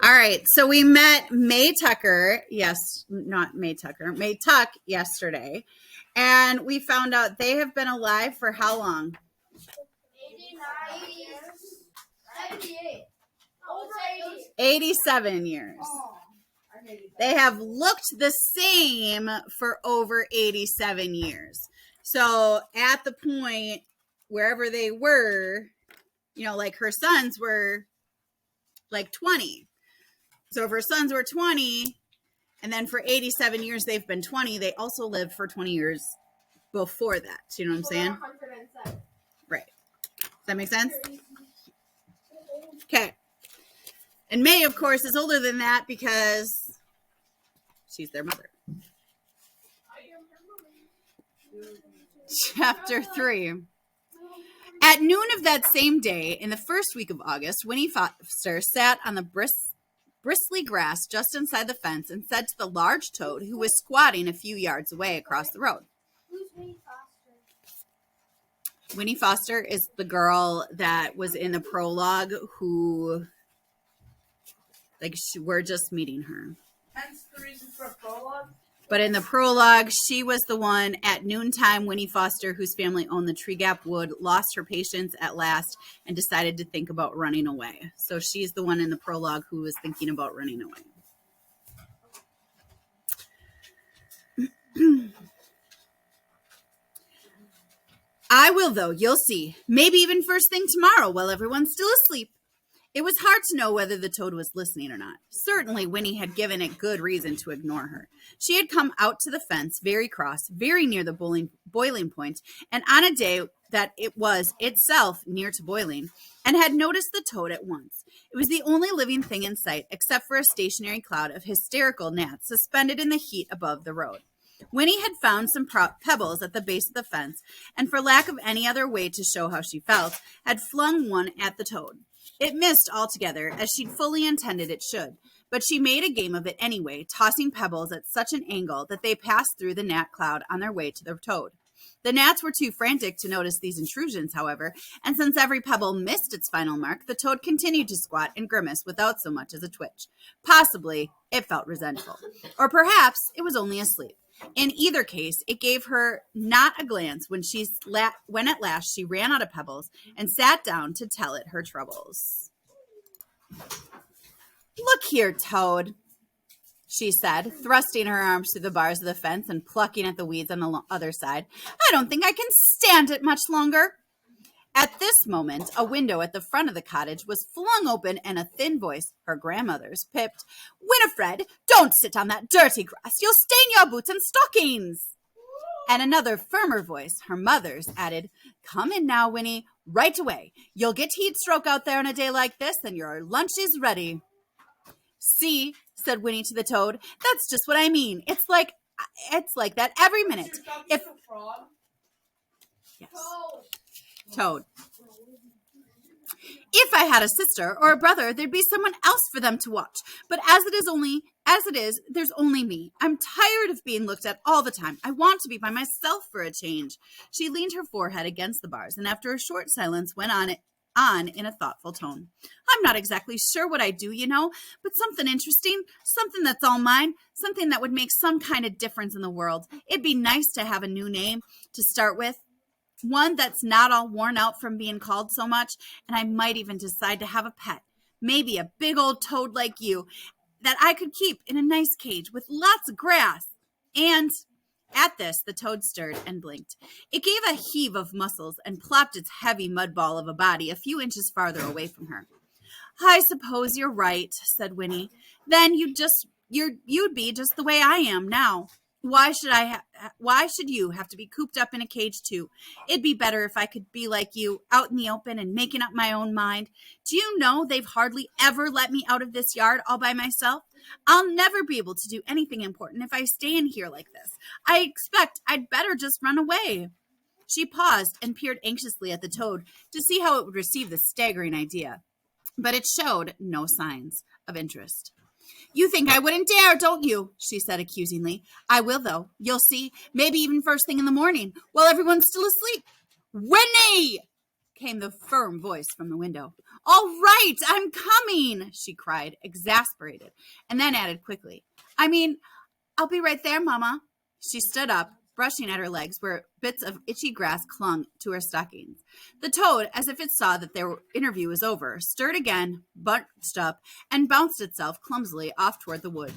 All right. So we met May Tucker. Yes, not May Tucker. May Tuck yesterday. And we found out they have been alive for how long? 89 years. 78. 87 years. They have looked the same for over 87 years. So at the point, wherever they were, like her sons were like 20. So if her sons were 20, and then for 87 years they've been 20, they also lived for 20 years before that. You know what I'm saying? 107. Right. Does that make sense? Okay. And May, of course, is older than that because she's their mother. Chapter 3. At noon of that same day, in the first week of August, Winnie Foster sat on the bristly grass just inside the fence and said to the large toad, who was squatting a few yards away across the road. Who's Winnie Foster? Winnie Foster is the girl that was in the prologue who, we're just meeting her. Hence the reason for a prologue. But in the prologue, she was the one at noontime. Winnie Foster, whose family owned the Tree Gap Wood, lost her patience at last and decided to think about running away. So she's the one in the prologue who was thinking about running away. I will, though. You'll see. Maybe even first thing tomorrow while everyone's still asleep. It was hard to know whether the toad was listening or not. Certainly, Winnie had given it good reason to ignore her. She had come out to the fence, very cross, very near the boiling point, and on a day that it was itself near to boiling, and had noticed the toad at once. It was the only living thing in sight, except for a stationary cloud of hysterical gnats suspended in the heat above the road. Winnie had found some pebbles at the base of the fence, and for lack of any other way to show how she felt, had flung one at the toad. It missed altogether, as she'd fully intended it should, but she made a game of it anyway, tossing pebbles at such an angle that they passed through the gnat cloud on their way to the toad. The gnats were too frantic to notice these intrusions, however, and since every pebble missed its final mark, the toad continued to squat and grimace without so much as a twitch. Possibly, it felt resentful. Or perhaps it was only asleep. In either case, it gave her not a glance when at last she ran out of pebbles and sat down to tell it her troubles. Look here, Toad, she said, thrusting her arms through the bars of the fence and plucking at the weeds on the other side. I don't think I can stand it much longer. At this moment, a window at the front of the cottage was flung open and a thin voice, her grandmother's, piped, Winifred, don't sit on that dirty grass. You'll stain your boots and stockings. And another firmer voice, her mother's, added, Come in now, Winnie, right away. You'll get heat stroke out there on a day like this, and your lunch is ready. See, said Winnie to the toad, that's just what I mean. It's like that every minute. Yes. Toad. If I had a sister or a brother, there'd be someone else for them to watch. But as it is, there's only me. I'm tired of being looked at all the time. I want to be by myself for a change. She leaned her forehead against the bars, and after a short silence went on in a thoughtful tone. I'm not exactly sure what I do, but something interesting, something that's all mine, something that would make some kind of difference in the world. It'd be nice to have a new name to start with. One that's not all worn out from being called so much, and I might even decide to have a pet, maybe a big old toad like you, that I could keep in a nice cage with lots of grass. And at this, the toad stirred and blinked. It gave a heave of muscles and plopped its heavy mud ball of a body a few inches farther away from her. I suppose you're right, said Winnie. Then you'd be just the way I am now. Why should you have to be cooped up in a cage too? It'd be better if I could be like you, out in the open and making up my own mind. Do you know they've hardly ever let me out of this yard all by myself? I'll never be able to do anything important if I stay in here like this. I expect I'd better just run away. She paused and peered anxiously at the toad to see how it would receive this staggering idea, but it showed no signs of interest. You think I wouldn't dare, don't you? She said accusingly. I will, though. You'll see. Maybe even first thing in the morning, while everyone's still asleep. Winnie! came the firm voice from the window. All right, I'm coming, she cried, exasperated, and then added quickly, I'll be right there, Mama. She stood up, brushing at her legs where bits of itchy grass clung to her stockings. The toad, as if it saw that their interview was over, stirred again, bunched up, and bounced itself clumsily off toward the wood.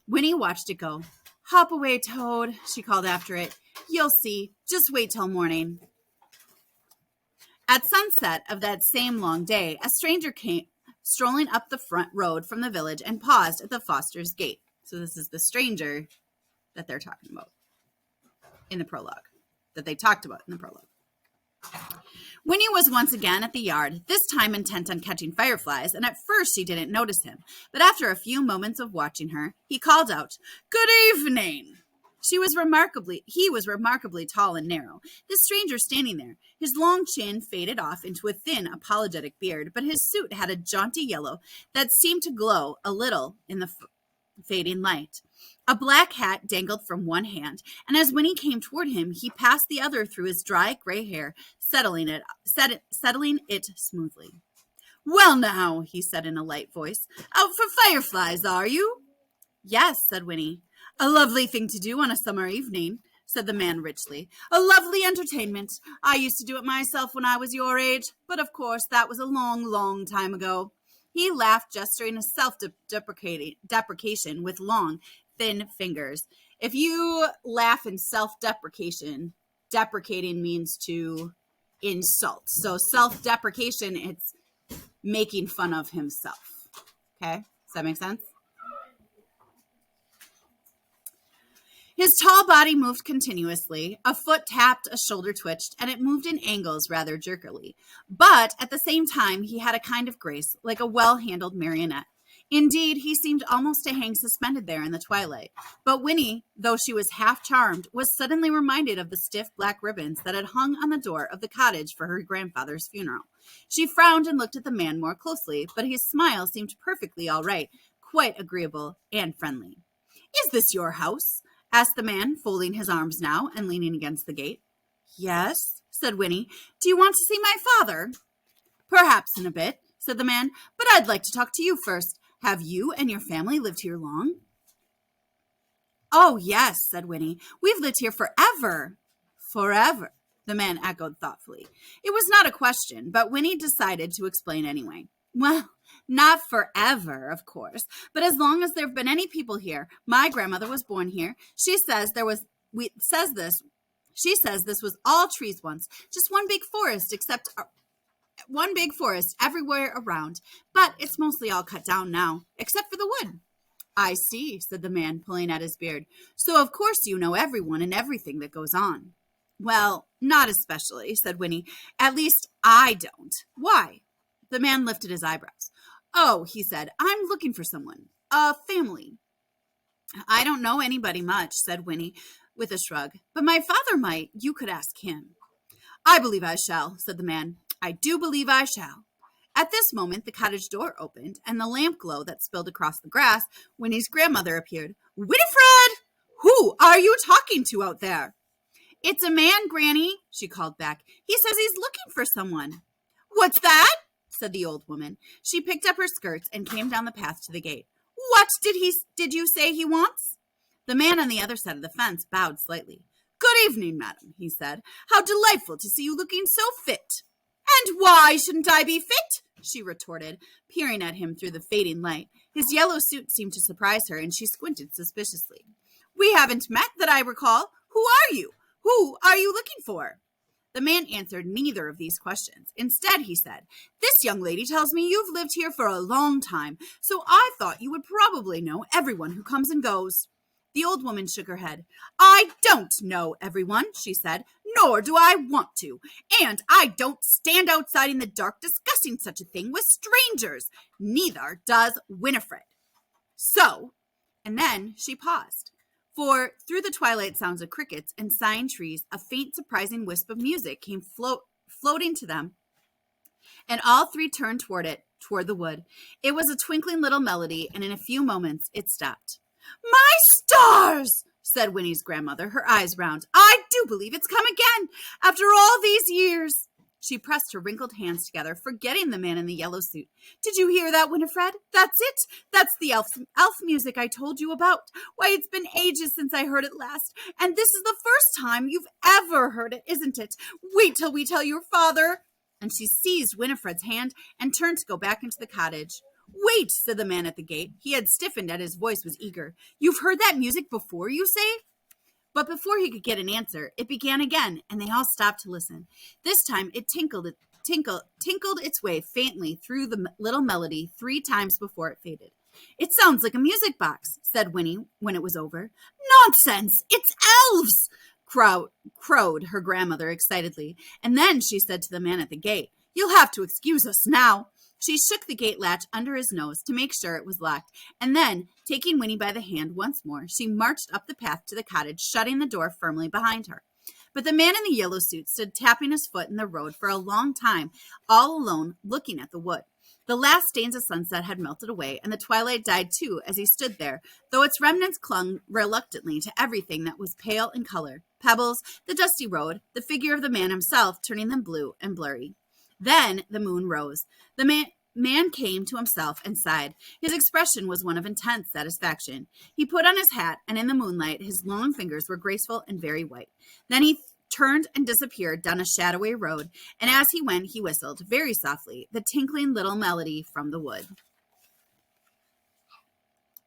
Winnie watched it go. Hop away, Toad, she called after it. You'll see. Just wait till morning. At sunset of that same long day, a stranger came strolling up the front road from the village and paused at the Foster's gate. So this is the stranger that they're talking about in the prologue, that they talked about in the prologue. Winnie was once again at the yard, this time intent on catching fireflies, and at first she didn't notice him. But after a few moments of watching her, he called out, Good evening! He was remarkably tall and narrow, this stranger standing there. His long chin faded off into a thin, apologetic beard, but his suit had a jaunty yellow that seemed to glow a little in the fading light. A black hat dangled from one hand, and as Winnie came toward him, he passed the other through his dry gray hair, settling it smoothly. Well now, he said in a light voice, out for fireflies, are you? Yes, said Winnie. A lovely thing to do on a summer evening, said the man richly. A lovely entertainment. I used to do it myself when I was your age, but of course that was a long, long time ago. He laughed, gesturing a self-deprecation with long, thin fingers. If you laugh in self-deprecation, deprecating means to insult. So self-deprecation, it's making fun of himself. Okay? Does that make sense? His tall body moved continuously. A foot tapped, a shoulder twitched, and it moved in angles rather jerkily. But at the same time, he had a kind of grace, like a well-handled marionette. Indeed, he seemed almost to hang suspended there in the twilight. But Winnie, though she was half charmed, was suddenly reminded of the stiff black ribbons that had hung on the door of the cottage for her grandfather's funeral. She frowned and looked at the man more closely, but his smile seemed perfectly all right, quite agreeable and friendly. Is this your house? Asked the man, folding his arms now and leaning against the gate. Yes, said Winnie. Do you want to see my father? Perhaps in a bit, said the man, but I'd like to talk to you first. Have you and your family lived here long? Oh, yes, said Winnie. We've lived here forever. Forever, the man echoed thoughtfully. It was not a question, but Winnie decided to explain anyway. Well, not forever, of course, but as long as there have been any people here. My grandmother was born here. She says this was all trees once, just one big forest, except one big forest everywhere around. But it's mostly all cut down now, except for the wood. I see, said the man, pulling at his beard. So of course you know everyone and everything that goes on. Well, not especially, said Winnie. At least I don't. Why? The man lifted his eyebrows. Oh, he said, I'm looking for someone. A family. I don't know anybody much, said Winnie with a shrug. But my father might. You could ask him. I believe I shall, said the man. I do believe I shall. At this moment, the cottage door opened, and the lamp glow that spilled across the grass, Winnie's grandmother appeared. Winifred! Who are you talking to out there? It's a man, Granny, she called back. He says he's looking for someone. What's that? Said the old woman. She picked up her skirts and came down the path to the gate. What did you say he wants? The man on the other side of the fence bowed slightly. Good evening, madam, he said. How delightful to see you looking so fit. And why shouldn't I be fit? She retorted, peering at him through the fading light. His yellow suit seemed to surprise her, and she squinted suspiciously. We haven't met that I recall. Who are you? Who are you looking for? The man answered neither of these questions. Instead, he said, This young lady tells me you've lived here for a long time, so I thought you would probably know everyone who comes and goes. The old woman shook her head. I don't know everyone, she said, nor do I want to. And I don't stand outside in the dark discussing such a thing with strangers. Neither does Winifred. So, and then she paused. For through the twilight sounds of crickets and sighing trees, a faint, surprising wisp of music came floating to them, and all three turned toward the wood. It was a twinkling little melody, and in a few moments it stopped. My stars! Said Winnie's grandmother, her eyes round. I do believe it's come again, after all these years. She pressed her wrinkled hands together, forgetting the man in the yellow suit. Did you hear that, Winifred? That's it. That's the elf music I told you about. Why, it's been ages since I heard it last, and this is the first time you've ever heard it, isn't it? Wait till we tell your father. And she seized Winifred's hand and turned to go back into the cottage. Wait, said the man at the gate. He had stiffened and his voice was eager. You've heard that music before, you say? But before he could get an answer, it began again, and they all stopped to listen. This time it tinkled its way faintly through the little melody 3 times before it faded. It sounds like a music box, said Winnie when it was over. Nonsense! It's elves! Crowed her grandmother excitedly. And then she said to the man at the gate, You'll have to excuse us now. She shook the gate latch under his nose to make sure it was locked, and then, taking Winnie by the hand once more, she marched up the path to the cottage, shutting the door firmly behind her. But the man in the yellow suit stood tapping his foot in the road for a long time, all alone, looking at the wood. The last stains of sunset had melted away, and the twilight died too as he stood there, though its remnants clung reluctantly to everything that was pale in color, pebbles, the dusty road, the figure of the man himself, turning them blue and blurry. Then the moon rose. The man came to himself and sighed. His expression was one of intense satisfaction. He put on his hat, and in the moonlight his long fingers were graceful and very white. Then he turned and disappeared down a shadowy road, and as he went he whistled, very softly, the tinkling little melody from the wood.